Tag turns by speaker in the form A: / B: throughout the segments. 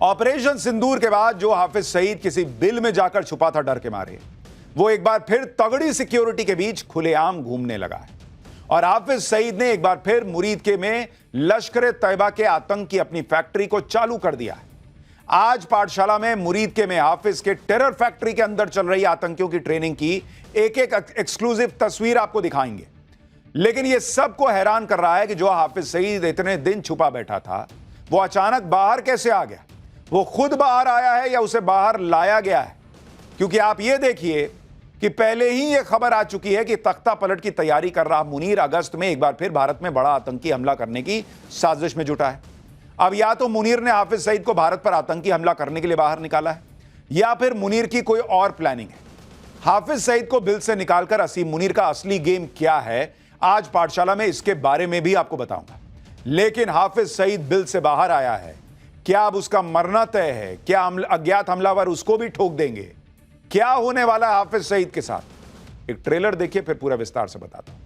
A: Operation सिंदूर के बाद जो हाफिज सईद किसी बिल में जाकर छुपा था डर के मारे, वो एक बार फिर तगड़ी सिक्योरिटी के बीच खुलेआम घूमने लगा है। और हाफिज सईद ने एक बार फिर मुरीद के में लश्कर तैयबा के आतंक की अपनी फैक्ट्री को चालू कर दिया है। आज पाठशाला में मुरीद के में हाफिज के टेरर फैक्ट्री के अंदर चल रही आतंकियों की ट्रेनिंग की एक एक एक्सक्लूसिव तस्वीर आपको दिखाएंगे। लेकिन यह सबको हैरान कर रहा है कि जो हाफिज सईद इतने दिन छुपा बैठा था, वो अचानक बाहर कैसे आ गया? वो खुद बाहर आया है या उसे बाहर लाया गया है? क्योंकि आप ये देखिए कि पहले ही यह खबर आ चुकी है कि तख्ता पलट की तैयारी कर रहा मुनीर अगस्त में एक बार फिर भारत में बड़ा आतंकी हमला करने की साजिश में जुटा है। अब या तो मुनीर ने हाफिज सईद को भारत पर आतंकी हमला करने के लिए बाहर निकाला है, या फिर मुनीर की कोई और प्लानिंग है। हाफिज सईद को बिल से निकालकर असीम मुनीर का असली गेम क्या है, आज पाठशाला में इसके बारे में भी आपको बताऊंगा। लेकिन हाफिज सईद बिल से बाहर आया है, क्या अब उसका मरना तय है? क्या अज्ञात हमलावर उसको भी ठोक देंगे? क्या होने वाला है हाफिज सईद के साथ? एक ट्रेलर देखिए, फिर पूरा विस्तार से बताता हूं।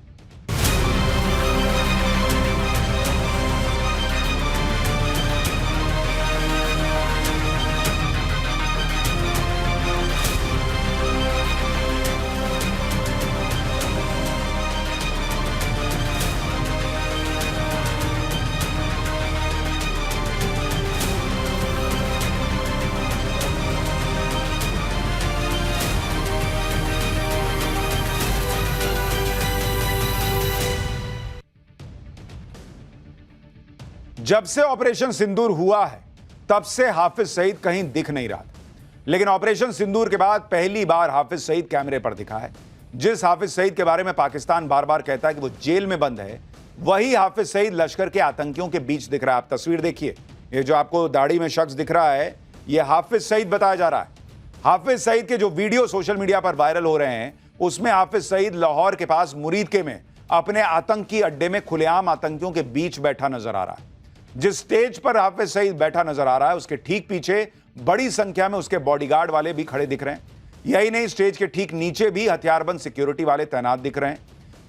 A: जब से ऑपरेशन सिंदूर हुआ है, तब से हाफिज सईद कहीं दिख नहीं रहा था। लेकिन ऑपरेशन सिंदूर के बाद पहली बार हाफिज सईद कैमरे पर दिखा है। जिस हाफिज सईद के बारे में पाकिस्तान बार बार कहता है कि वो जेल में बंद है, वही हाफिज सईद लश्कर के आतंकियों के बीच दिख रहा है। आप तस्वीर देखिए, ये जो आपको दाढ़ी में शख्स दिख रहा है, ये हाफिज सईद बताया जा रहा है। हाफिज सईद के जो वीडियो सोशल मीडिया पर वायरल हो रहे हैं, उसमें हाफिज सईद लाहौर के पास मुरीद के में अपने आतंकी अड्डे में खुलेआम आतंकियों के बीच बैठा नजर आ रहा है। जिस स्टेज पर हाफिज सईद बैठा नजर आ रहा है, उसके ठीक पीछे बड़ी संख्या में उसके बॉडीगार्ड वाले भी खड़े दिख रहे हैं। यही नहीं, स्टेज के ठीक नीचे भी हथियारबंद सिक्योरिटी वाले तैनात दिख रहे हैं।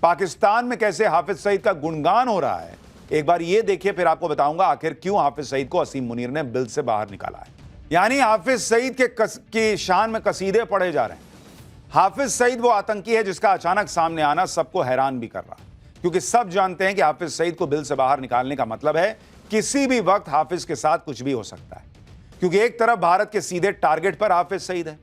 A: पाकिस्तान में कैसे हाफिज सईद का गुणगान हो रहा है, एक बार ये देखिए, फिर आपको बताऊंगा आखिर क्यों हाफिज सईद को असीम मुनीर ने बिल से बाहर निकाला है। यानी हाफिज सईद की शान में कसीदे पढ़े जा रहे हैं। हाफिज सईद वो आतंकी है जिसका अचानक सामने आना सबको हैरान भी कर रहा है, क्योंकि सब जानते हैं कि हाफिज सईद को बिल से बाहर निकालने का मतलब है किसी भी वक्त हाफिज के साथ कुछ भी हो सकता है। क्योंकि एक तरफ भारत के सीधे टारगेट पर हाफिज सईद है,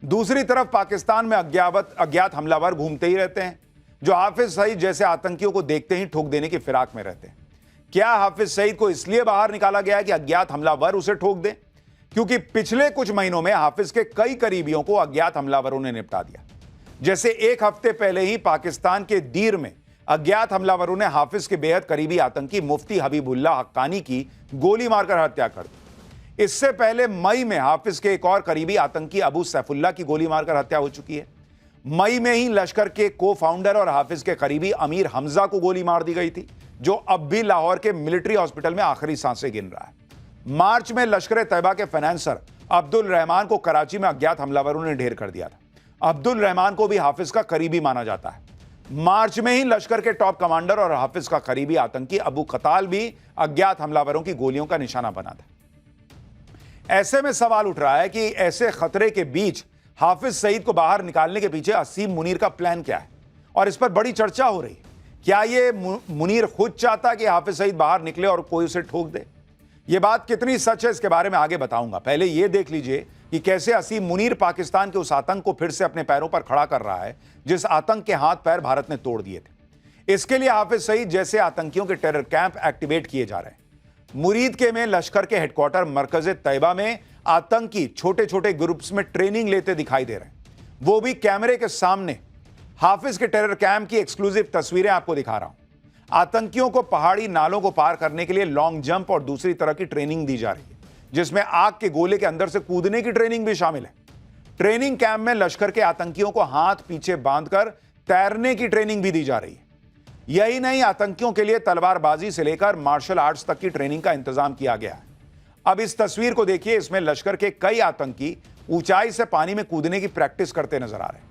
A: दूसरी तरफ पाकिस्तान में अज्ञात हमलावर घूमते ही रहते हैं, जो हाफिज सईद जैसे आतंकियों को देखते ही ठोक देने की फिराक में रहते हैं। क्या हाफिज सईद को इसलिए बाहर निकाला गया है कि अज्ञात हमलावर उसे ठोक दें? क्योंकि पिछले कुछ महीनों में हाफिज के कई करीबियों को अज्ञात हमलावरों ने निपटा दिया। जैसे एक हफ्ते पहले ही पाकिस्तान के दीर में अज्ञात हमलावरों ने हाफिज के बेहद करीबी आतंकी मुफ्ती हबीबुल्लाह हक्कानी की गोली मारकर हत्या कर दी। इससे पहले मई में हाफिज के एक और करीबी आतंकी अबू सैफुल्लाह की गोली मारकर हत्या हो चुकी है। मई में ही लश्कर के को फाउंडर और हाफिज के करीबी अमीर हमजा को गोली मार दी गई थी, जो अब भी लाहौर के मिलिट्री हॉस्पिटल में आखिरी सांसें गिन रहा है। मार्च में लश्कर तैयबा के फाइनेंसर अब्दुल रहमान को कराची में अज्ञात हमलावरों ने ढेर कर दिया था। अब्दुल रहमान को भी हाफिज का करीबी माना जाता है। मार्च में ही लश्कर के टॉप कमांडर और हाफिज का करीबी आतंकी अबू कताल भी अज्ञात हमलावरों की गोलियों का निशाना बना था। ऐसे में सवाल उठ रहा है कि ऐसे खतरे के बीच हाफिज सईद को बाहर निकालने के पीछे असीम मुनीर का प्लान क्या है, और इस पर बड़ी चर्चा हो रही है। क्या ये मुनीर खुद चाहता कि हाफिज सईद बाहर निकले और कोई उसे ठोक दे? ये बात कितनी सच है, इसके बारे में आगे बताऊंगा। पहले यह देख लीजिए कि कैसे असीम मुनीर पाकिस्तान के उस आतंक को फिर से अपने पैरों पर खड़ा कर रहा है जिस आतंक के हाथ पैर भारत ने तोड़ दिए थे। इसके लिए हाफिज सईद जैसे आतंकियों के टेरर कैंप एक्टिवेट किए जा रहे हैं। मुरीद के में लश्कर के हेडक्वार्टर मरकज तैयबा में आतंकी छोटे छोटे ग्रुप्स में ट्रेनिंग लेते दिखाई दे रहे हैं, वो भी कैमरे के सामने। हाफिज के टेरर कैंप की एक्सक्लूसिव तस्वीरें आपको दिखा रहा हूं। आतंकियों को पहाड़ी नालों को पार करने के लिए लॉन्ग जंप और दूसरी तरह की ट्रेनिंग दी जा रही है, जिसमें आग के गोले के अंदर से कूदने की ट्रेनिंग भी शामिल है। ट्रेनिंग कैंप में लश्कर के आतंकियों को हाथ पीछे बांधकर तैरने की ट्रेनिंग भी दी जा रही है। यही नहीं, आतंकियों के लिए तलवारबाजी से लेकर मार्शल आर्ट्स तक की ट्रेनिंग का इंतजाम किया गया है। अब इस तस्वीर को देखिए, इसमें लश्कर के कई आतंकी ऊंचाई से पानी में कूदने की प्रैक्टिस करते नजर आ रहे हैं।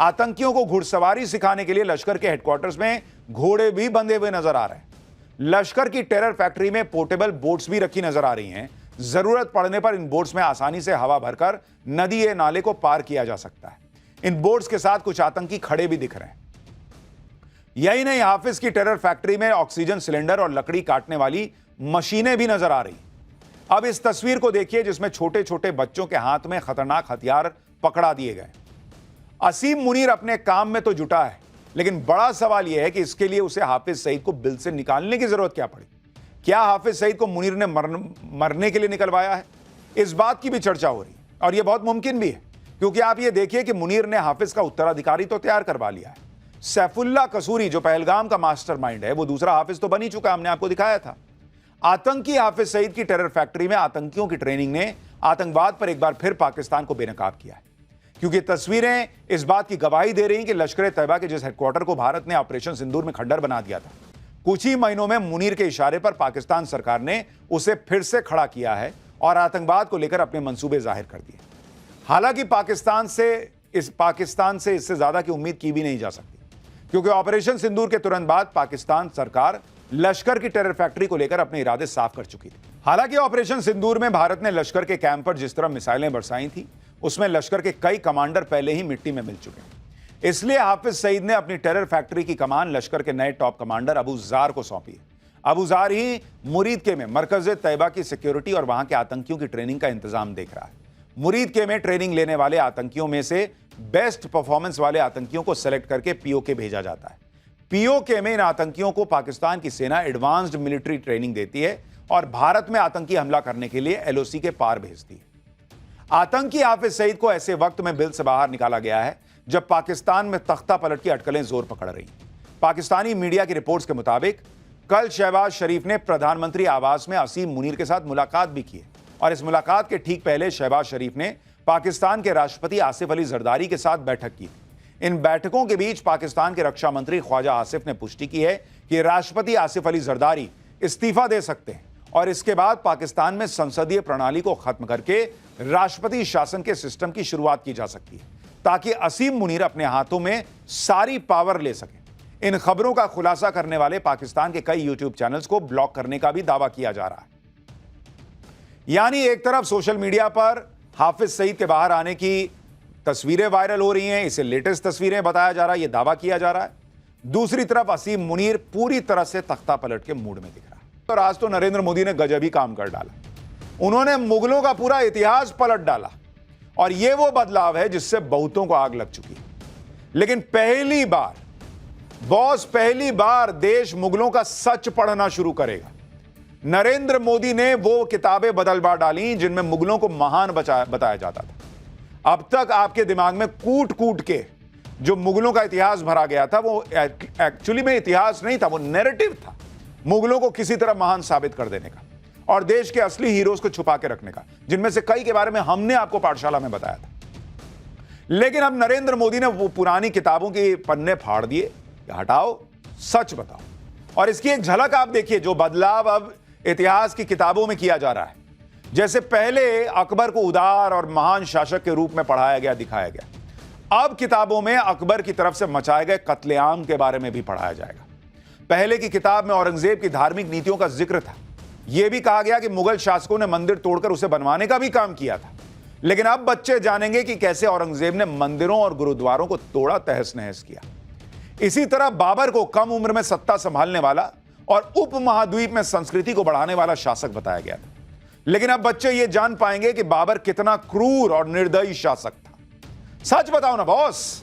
A: आतंकियों को घुड़सवारी सिखाने के लिए लश्कर के हेडक्वार्टर्स में घोड़े भी बंधे हुए नजर आ रहे हैं। लश्कर की टेरर फैक्ट्री में पोर्टेबल बोट्स भी रखी नजर आ रही हैं, जरूरत पड़ने पर इन बोट्स में आसानी से हवा भरकर नदी या नाले को पार किया जा सकता है। इन बोट्स के साथ कुछ आतंकी खड़े भी दिख रहे हैं। यही नहीं, हाफिज की टेरर फैक्ट्री में ऑक्सीजन सिलेंडर और लकड़ी काटने वाली मशीनें भी नजर आ रही। अब इस तस्वीर को देखिए जिसमें छोटे छोटे बच्चों के हाथ में खतरनाक हथियार पकड़ा दिए गए। असीम मुनीर अपने काम में तो जुटा है, लेकिन बड़ा सवाल यह है कि इसके लिए उसे हाफिज सईद को बिल से निकालने की जरूरत क्या पड़ी। क्या हाफिज सईद को मुनीर ने मरने के लिए निकलवाया है? इस बात की भी चर्चा हो रही है और यह बहुत मुमकिन भी है, क्योंकि आप यह देखिए कि मुनीर ने हाफिज का उत्तराधिकारी तो तैयार करवा लिया है। सैफुल्ला कसूरी जो पहलगाम का मास्टरमाइंड है, वो दूसरा हाफिज तो बन ही चुका, हमने आपको दिखाया था। आतंकी हाफिज सईद की टेरर फैक्ट्री में आतंकियों की ट्रेनिंग ने आतंकवाद पर एक बार फिर पाकिस्तान को बेनकाब किया है, क्योंकि तस्वीरें इस बात की गवाही दे रही कि लश्कर तैयबा के जिस हेडक्वार्टर को भारत ने ऑपरेशन सिंदूर में खंडर बना दिया था, कुछ ही महीनों में मुनीर के इशारे पर पाकिस्तान सरकार ने उसे फिर से खड़ा किया है और आतंकवाद को लेकर अपने मंसूबे जाहिर कर दिए। हालांकि पाकिस्तान से इससे ज्यादा की उम्मीद की भी नहीं जा सकती, क्योंकि ऑपरेशन सिंदूर के तुरंत बाद पाकिस्तान सरकार लश्कर की टेरर फैक्ट्री को लेकर अपने इरादे साफ कर चुकी थी। हालांकि ऑपरेशन सिंदूर में भारत ने लश्कर के कैंप पर जिस तरह मिसाइलें बरसाई थी, उसमें लश्कर के कई कमांडर पहले ही मिट्टी में मिल चुके हैं। इसलिए हाफिज सईद ने अपनी टेरर फैक्ट्री की कमान लश्कर के नए टॉप कमांडर अबू जार को सौंपी। अबू जार ही मुरीद के में मरकज तैयबा की सिक्योरिटी और वहां के आतंकियों की ट्रेनिंग का इंतजाम देख रहा है। मुरीद के में ट्रेनिंग लेने वाले आतंकियों में से बेस्ट परफॉर्मेंस वाले आतंकियों को सेलेक्ट करके पीओके भेजा जाता है। पीओके में इन आतंकियों को पाकिस्तान की सेना एडवांस्ड मिलिट्री ट्रेनिंग देती है और भारत में आतंकी हमला करने के लिए एलओसी के पार भेजती है। आतंकी हाफिज सईद को ऐसे वक्त में बिल से बाहर निकाला गया है जब पाकिस्तान में तख्ता पलट की अटकलें जोर पकड़ रही। पाकिस्तानी मीडिया की रिपोर्ट्स के मुताबिक कल शहबाज शरीफ ने प्रधानमंत्री आवास में असीम मुनीर के साथ मुलाकात भी की और इस मुलाकात के ठीक पहले शहबाज शरीफ ने पाकिस्तान के राष्ट्रपति आसिफ अली जरदारी के साथ बैठक की। इन बैठकों के बीच पाकिस्तान के रक्षा मंत्री ख्वाजा आसिफ ने पुष्टि की है कि राष्ट्रपति आसिफ अली जरदारी इस्तीफा दे सकते हैं और इसके बाद पाकिस्तान में संसदीय प्रणाली को खत्म करके राष्ट्रपति शासन के सिस्टम की शुरुआत की जा सकती है, ताकि असीम मुनीर अपने हाथों में सारी पावर ले सके। इन खबरों का खुलासा करने वाले पाकिस्तान के कई यूट्यूब चैनल्स को ब्लॉक करने का भी दावा किया जा रहा है। यानी एक तरफ सोशल मीडिया पर हाफिज सईद के बाहर आने की तस्वीरें वायरल हो रही हैं, इसे लेटेस्ट तस्वीरें बताया जा रहा है, यह दावा किया जा रहा है। दूसरी तरफ असीम मुनीर पूरी तरह से तख्ता पलट के मूड में दिख रहा है। और आज तो नरेंद्र मोदी ने गजब ही काम कर डाला। उन्होंने मुगलों का पूरा इतिहास पलट डाला और यह वो बदलाव है जिससे बहुतों को आग लग चुकी है। लेकिन पहली बार देश मुगलों का सच पढ़ना शुरू करेगा। नरेंद्र मोदी ने वो किताबें बदलवा डाली जिनमें मुगलों को महान बताया जाता था। अब तक आपके दिमाग में कूट कूट के जो मुगलों का इतिहास भरा गया था, वो एक्चुअली में इतिहास नहीं था, वो नैरेटिव था मुगलों को किसी तरह महान साबित कर देने का और देश के असली हीरोज को छुपा के रखने का, जिनमें से कई के बारे में हमने आपको पाठशाला में बताया था। लेकिन अब नरेंद्र मोदी ने वो पुरानी किताबों के पन्ने फाड़ दिए, हटाओ, सच बताओ। और इसकी एक झलक आप देखिए, जो बदलाव अब इतिहास की किताबों में किया जा रहा है। जैसे पहले अकबर को उदार और महान शासक के रूप में पढ़ाया गया, दिखाया गया, अब किताबों में अकबर की तरफ से मचाए गए कत्लेआम के बारे में भी पढ़ाया जाएगा। पहले की किताब में औरंगजेब की धार्मिक नीतियों का जिक्र था। यह भी कहा गया कि मुगल शासकों ने मंदिर तोड़कर उसे बनवाने का भी काम किया था। लेकिन अब बच्चे जानेंगे कि कैसे औरंगजेब ने मंदिरों और गुरुद्वारों को तोड़ा, तहस नहस किया। इसी तरह बाबर को कम उम्र में सत्ता संभालने वाला और उपमहाद्वीप में संस्कृति को बढ़ाने वाला शासक बताया गया था। लेकिन अब बच्चे ये जान पाएंगे कि बाबर कितना क्रूर और निर्दयी शासक था। सच बताओ ना बॉस,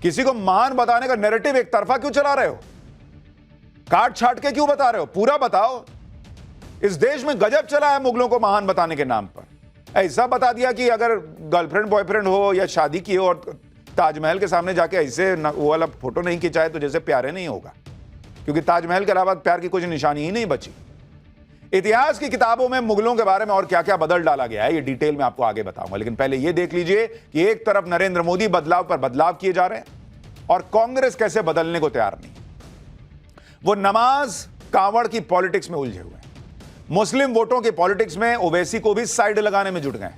A: किसी को महान बताने का नैरेटिव एक तरफा क्यों चला रहे हो? काट छाट के क्यों बता रहे हो? पूरा बताओ। इस देश में गजब चला है मुगलों को महान बताने के नाम पर। ऐसा बता दिया कि अगर गर्लफ्रेंड बॉयफ्रेंड हो या शादी की हो और ताजमहल के सामने जाके ऐसे वो वाला फोटो नहीं खिंचाए तो जैसे प्यारे नहीं होगा, क्योंकि ताजमहल के अलावा प्यार की कुछ निशानी ही नहीं बची। इतिहास की किताबों में मुगलों के बारे में और क्या क्या बदल डाला गया है, ये डिटेल में आपको आगे बताऊंगा। लेकिन पहले ये देख लीजिए कि एक तरफ नरेंद्र मोदी बदलाव पर बदलाव किए जा रहे हैं और कांग्रेस कैसे बदलने को तैयार नहीं। वो नमाज कांवड़ की पॉलिटिक्स में उलझे हुए हैं। मुस्लिम वोटों की पॉलिटिक्स में ओवैसी को भी साइड लगाने में जुट गए।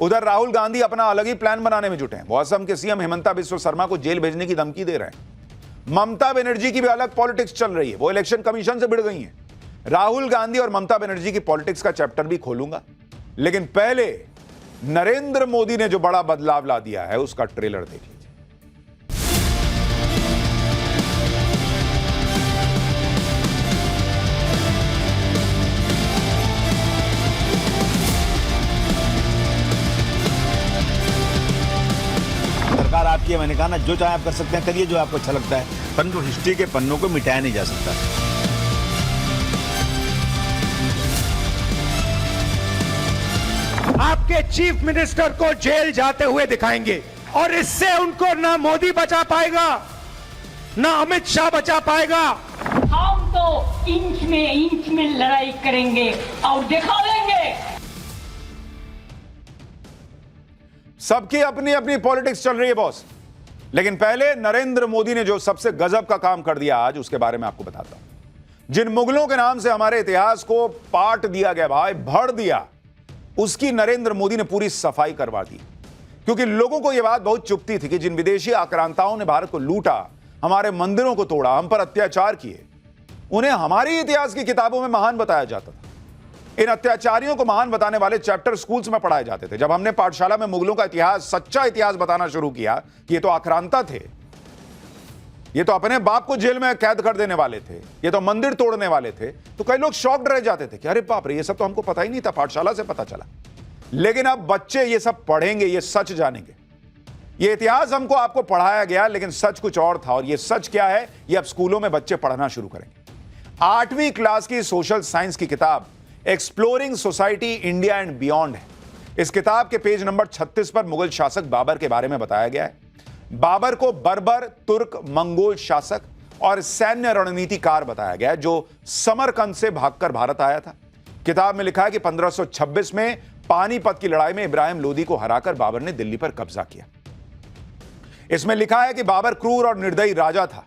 A: उधर राहुल गांधी अपना अलग ही प्लान बनाने में जुटे हैं। वो असम के सीएम हेमंता बिस्वा शर्मा को जेल भेजने की धमकी दे रहे हैं। ममता बनर्जी की भी अलग पॉलिटिक्स चल रही है, वो इलेक्शन कमीशन से भिड़ गई हैं। राहुल गांधी और ममता बनर्जी की पॉलिटिक्स का चैप्टर भी खोलूंगा। लेकिन पहले नरेंद्र मोदी ने जो बड़ा बदलाव ला दिया है उसका ट्रेलर देख लीजिए।
B: सरकार आपकी है, मैंने कहा ना, जो चाहे आप कर सकते हैं करिए, जो आपको अच्छा लगता है, परंतु हिस्ट्री के पन्नों को मिटाया नहीं जा सकता।
C: आपके चीफ मिनिस्टर को जेल जाते हुए दिखाएंगे और इससे उनको ना मोदी बचा पाएगा ना अमित शाह बचा पाएगा।
D: हम तो इंच में लड़ाई करेंगे और दिखाएंगे।
A: सबकी अपनी अपनी पॉलिटिक्स चल रही है बॉस, लेकिन पहले नरेंद्र मोदी ने जो सबसे गजब का काम कर दिया आज, उसके बारे में आपको बताता हूं। जिन मुगलों के नाम से हमारे इतिहास को पाट दिया गया, भाई भर दिया, उसकी नरेंद्र मोदी ने पूरी सफाई करवा दी। क्योंकि लोगों को यह बात बहुत चुभती थी कि जिन विदेशी आक्रांताओं ने भारत को लूटा, हमारे मंदिरों को तोड़ा, हम पर अत्याचार किए, उन्हें हमारे इतिहास की किताबों में महान बताया जाता था। इन अत्याचारियों को महान बताने वाले चैप्टर स्कूल्स में पढ़ाए जाते थे। जब हमने पाठशाला में मुगलों का इतिहास, सच्चा इतिहास बताना शुरू किया कि ये तो आक्रांता थे, ये तो अपने बाप को जेल में कैद कर देने वाले थे, ये तो मंदिर तोड़ने वाले थे, तो कई लोग शॉक्ड रह जाते थे कि अरे बाप रे, ये सब तो हमको पता ही नहीं था, पाठशाला से पता चला। लेकिन अब बच्चे ये सब पढ़ेंगे, ये सच जानेंगे। ये इतिहास हमको आपको पढ़ाया गया, लेकिन सच कुछ और था। और ये सच क्या है, ये अब स्कूलों में बच्चे पढ़ना शुरू करेंगे। 8वीं क्लास की सोशल साइंस की किताब exploring society India and beyond है। इस किताब के पेज नंबर 36 पर मुगल शासक बाबर के बारे में बताया गया है। बाबर को बर्बर, तुर्क, मंगोल शासक और सैन्य रणनीतिकार बताया गया है, जो समरकंद से भागकर भारत आया था। किताब में लिखा है कि 1526 में पानीपत की लड़ाई में इब्राहिम लोदी को हराकर बाबर ने दिल्ली पर कब्जा किया। इसमें लिखा है कि बाबर क्रूर और निर्दयी राजा था।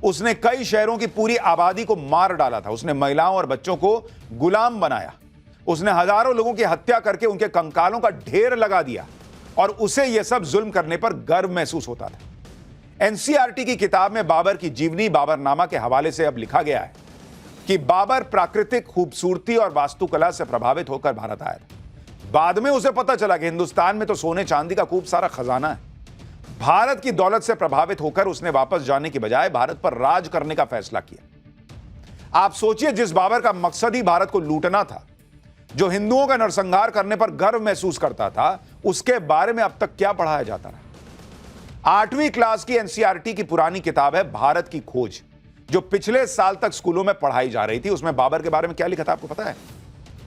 A: उसने कई शहरों की पूरी आबादी को मार डाला था। उसने महिलाओं और बच्चों को गुलाम बनाया। उसने हजारों लोगों की हत्या करके उनके कंकालों का ढेर लगा दिया और उसे यह सब जुल्म करने पर गर्व महसूस होता था। एनसीईआरटी की किताब में बाबर की जीवनी बाबरनामा के हवाले से अब लिखा गया है कि बाबर प्राकृतिक खूबसूरती और वास्तुकला से प्रभावित होकर भारत आया था। बाद में उसे पता चला कि हिंदुस्तान में तो सोने चांदी का खूब सारा खजाना है। भारत की दौलत से प्रभावित होकर उसने वापस जाने की बजाय भारत पर राज करने का फैसला किया। आप सोचिए, जिस बाबर का मकसद ही भारत को लूटना था, जो हिंदुओं का नरसंहार करने पर गर्व महसूस करता था, उसके बारे में अब तक क्या पढ़ाया जाता रहा। 8वीं क्लास की एनसीईआरटी की पुरानी किताब है भारत की खोज, जो पिछले साल तक स्कूलों में पढ़ाई जा रही थी। उसमें बाबर के बारे में क्या लिखा था आपको पता है?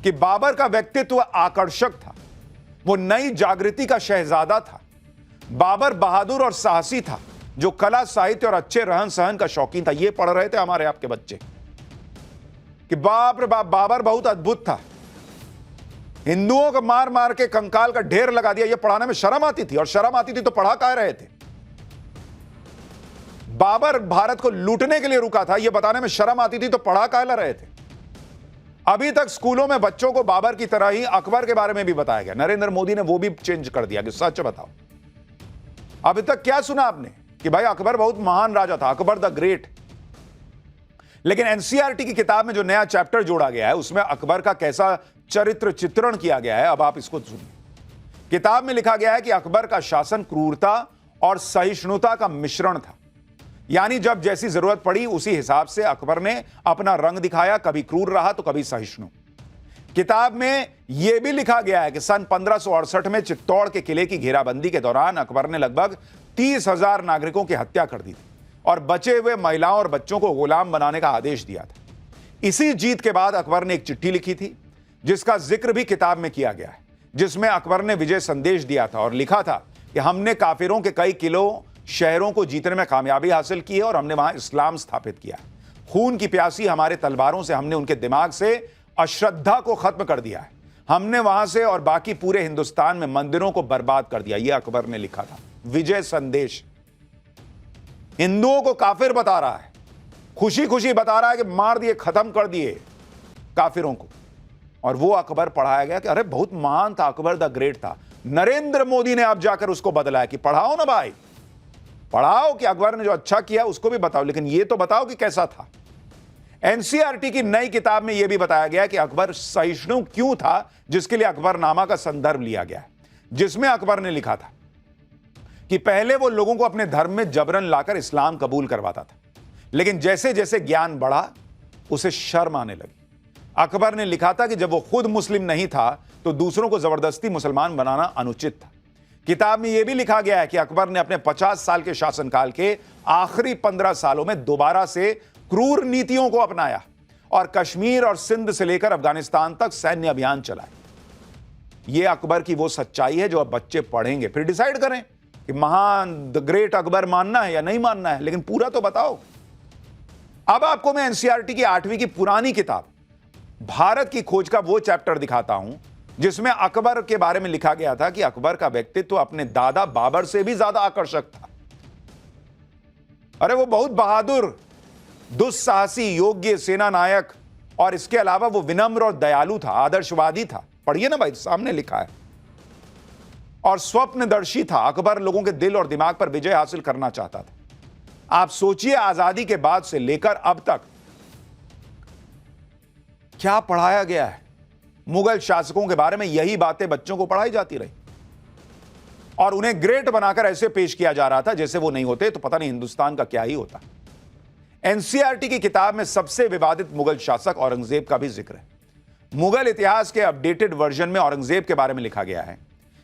A: कि बाबर का व्यक्तित्व आकर्षक था, वो नई जागृति का शहजादा था। बाबर बहादुर और साहसी था, जो कला, साहित्य और अच्छे रहन सहन का शौकीन था। ये पढ़ रहे थे हमारे आपके बच्चे कि बाप रे बाप, बाबर बहुत अद्भुत था, हिंदुओं को मार मार के कंकाल का ढेर लगा दिया। ये पढ़ाने में शर्म आती थी, और शर्म आती थी तो पढ़ा कह रहे थे। बाबर भारत को लूटने के लिए रुका था, ये बताने में शर्म आती थी तो पढ़ा कह रहे थे। अभी तक स्कूलों में बच्चों को बाबर की तरह ही अकबर के बारे में भी बताया गया। नरेंद्र मोदी ने वो भी चेंज कर दिया कि सच बताओ। अभी तक क्या सुना आपने कि भाई अकबर बहुत महान राजा था, अकबर द ग्रेट। लेकिन एनसीईआरटी की किताब में जो नया चैप्टर जोड़ा गया है, उसमें अकबर का कैसा चरित्र चित्रण किया गया है, अब आप इसको सुनिए। किताब में लिखा गया है कि अकबर का शासन क्रूरता और सहिष्णुता का मिश्रण था। यानी जब जैसी जरूरत पड़ी उसी हिसाब से अकबर ने अपना रंग दिखाया, कभी क्रूर रहा तो कभी सहिष्णु। किताब में यह भी लिखा गया है कि सन 1568 में चित्तौड़ के किले की घेराबंदी के दौरान अकबर ने लगभग 30,000 नागरिकों की हत्या कर दी थी और बचे हुए महिलाओं और बच्चों को गुलाम बनाने का आदेश दिया था। इसी जीत के बाद अकबर ने एक चिट्ठी लिखी थी, जिसका जिक्र भी किताब में किया गया है, जिसमें अकबर ने विजय संदेश दिया था और लिखा था कि हमने काफिरों के कई किलों, शहरों को जीतने में कामयाबी हासिल की है और हमने वहां इस्लाम स्थापित किया। खून की प्यासी हमारे तलवारों से हमने उनके दिमाग से अश्रद्धा को खत्म कर दिया है। हमने वहां से और बाकी पूरे हिंदुस्तान में मंदिरों को बर्बाद कर दिया। यह अकबर ने लिखा था, विजय संदेश। हिंदुओं को काफिर बता रहा है, खुशी खुशी बता रहा है कि मार दिए, खत्म कर दिए काफिरों को। और वो अकबर पढ़ाया गया कि अरे बहुत महान था, अकबर द ग्रेट था। नरेंद्र मोदी ने अब जाकर उसको बदला है कि पढ़ाओ ना भाई, पढ़ाओ कि अकबर ने जो अच्छा किया उसको भी बताओ, लेकिन ये तो बताओ कि कैसा था। एनसीईआरटी की नई किताब में यह भी बताया गया कि अकबर सहिष्णु क्यों था, जिसके लिए अकबरनामा का संदर्भ लिया गया है, जिसमें अकबर ने लिखा था कि पहले वो लोगों को अपने धर्म में जबरन लाकर इस्लाम कबूल करवाता था, लेकिन जैसे जैसे ज्ञान बढ़ा उसे शर्म आने लगी। अकबर ने लिखा था कि जब वो खुद मुस्लिम नहीं था तो दूसरों को जबरदस्ती मुसलमान बनाना अनुचित था। किताब में यह भी लिखा गया है कि अकबर ने अपने 50 साल के शासनकाल के आखिरी 15 सालों में दोबारा से क्रूर नीतियों को अपनाया और कश्मीर और सिंध से लेकर अफगानिस्तान तक सैन्य अभियान चलाए। यह अकबर की वो सच्चाई है जो अब बच्चे पढ़ेंगे, फिर डिसाइड करें कि महान द ग्रेट अकबर मानना है या नहीं मानना है, लेकिन पूरा तो बताओ। अब आपको मैं एनसीईआरटी की 8वीं की पुरानी किताब भारत की खोज का वो चैप्टर दिखाता हूं जिसमें अकबर के बारे में लिखा गया था कि अकबर का व्यक्तित्व अपने दादा बाबर से भी ज्यादा आकर्षक था। अरे वो बहुत बहादुर, दुस्साहसी, योग्य सेना नायक और इसके अलावा वो विनम्र और दयालु था, आदर्शवादी था। पढ़िए ना भाई, सामने लिखा है। और स्वप्नदर्शी था। अकबर लोगों के दिल और दिमाग पर विजय हासिल करना चाहता था। आप सोचिए, आजादी के बाद से लेकर अब तक क्या पढ़ाया गया है। मुगल शासकों के बारे में यही बातें बच्चों को पढ़ाई जाती रही और उन्हें ग्रेट बनाकर ऐसे पेश किया जा रहा था जैसे वो नहीं होते तो पता नहीं हिंदुस्तान का क्या ही होता। एनसीईआरटी की किताब में सबसे विवादित मुगल शासक औरंगजेब का भी जिक्र है। मुगल इतिहास के अपडेटेड वर्जन में औरंगजेब के बारे में लिखा गया है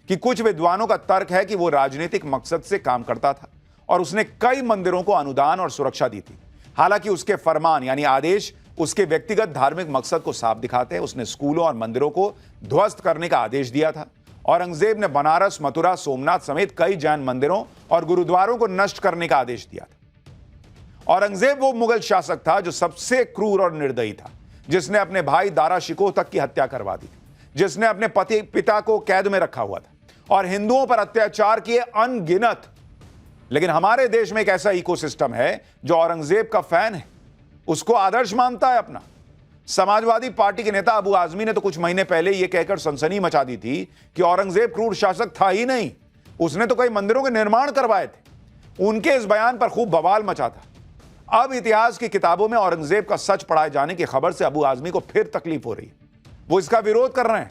A: कि कुछ विद्वानों का तर्क है कि वो राजनीतिक मकसद से काम करता था और उसने कई मंदिरों को अनुदान और सुरक्षा दी थी। हालांकि उसके फरमान यानी आदेश उसके व्यक्तिगत धार्मिक मकसद को साफ दिखाते हैं। उसने स्कूलों और मंदिरों को ध्वस्त करने का आदेश दिया था। औरंगजेब ने बनारस, मथुरा, सोमनाथ समेत कई जैन मंदिरों और गुरुद्वारों को नष्ट करने का आदेश दिया था। औरंगजेब वो मुगल शासक था जो सबसे क्रूर और निर्दयी था, जिसने अपने भाई दारा शिकोह तक की हत्या करवा दी, जिसने अपने पिता को कैद में रखा हुआ था और हिंदुओं पर अत्याचार किए अनगिनत। लेकिन हमारे देश में एक ऐसा इकोसिस्टम है जो औरंगजेब का फैन है, उसको आदर्श मानता है अपना। समाजवादी पार्टी के नेता अबू आजमी ने तो कुछ महीने पहले यह कहकर सनसनी मचा दी थी कि औरंगजेब क्रूर शासक था ही नहीं, उसने तो कई मंदिरों के निर्माण करवाए थे। उनके इस बयान पर खूब बवाल मचा था। अब इतिहास की किताबों में औरंगजेब का सच पढ़ाए जाने की खबर से अबू आजमी को फिर तकलीफ हो रही है। वो इसका विरोध कर रहे हैं।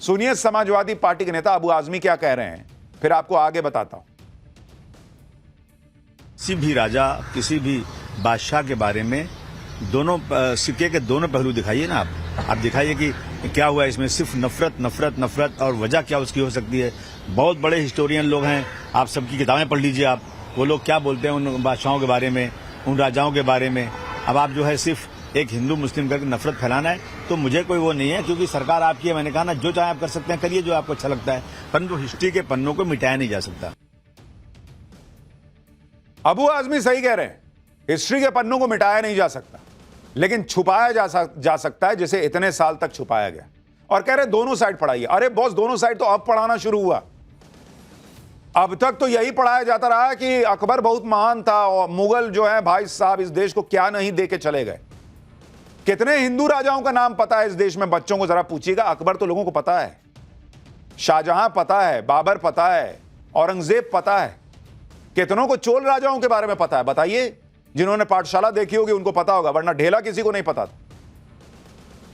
A: सुनिए समाजवादी पार्टी के नेता अबू आजमी क्या कह रहे हैं, फिर आपको आगे बताता हूं।
B: किसी भी राजा, किसी भी बादशाह के बारे में दोनों सिक्के के दोनों पहलू दिखाइए ना आप दिखाइए कि क्या हुआ इसमें। सिर्फ नफरत नफरत नफरत, और वजह क्या उसकी हो सकती है। बहुत बड़े हिस्टोरियन लोग हैं, आप सबकी किताबें पढ़ लीजिए आप, वो लोग क्या बोलते हैं उन बादशाहों के बारे में, उन राजाओं के बारे में। अब आप जो है सिर्फ एक हिंदू मुस्लिम करके नफरत फैलाना है, तो मुझे कोई वो नहीं है, क्योंकि सरकार आपकी है। मैंने कहा ना, जो चाहे आप कर सकते हैं, करिए जो आपको अच्छा लगता है, परंतु हिस्ट्री के पन्नों को मिटाया नहीं जा सकता।
A: अबू आजमी सही कह रहे हैं, हिस्ट्री के पन्नों को मिटाया नहीं जा सकता, लेकिन छुपाया जा सकता है, जैसे इतने साल तक छुपाया गया। और कह रहे दोनों साइड पढ़ाइए। अरे बॉस, दोनों साइड तो अब पढ़ाना शुरू हुआ। अब तक तो यही पढ़ाया जाता रहा कि अकबर बहुत महान था और मुगल जो है भाई साहब इस देश को क्या नहीं दे के चले गए। कितने हिंदू राजाओं का नाम पता है इस देश में? बच्चों को जरा पूछिएगा। अकबर तो लोगों को पता है, शाहजहां पता है, बाबर पता है, औरंगजेब पता है। कितनों को चोल राजाओं के बारे में पता है? बताइए। जिन्होंने पाठशाला देखी होगी उनको पता होगा, वरना ढेला किसी को नहीं पता था।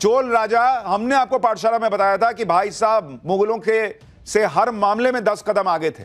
A: चोल राजा, हमने आपको पाठशाला में बताया था कि भाई साहब मुगलों के से हर मामले में 10 कदम आगे थे।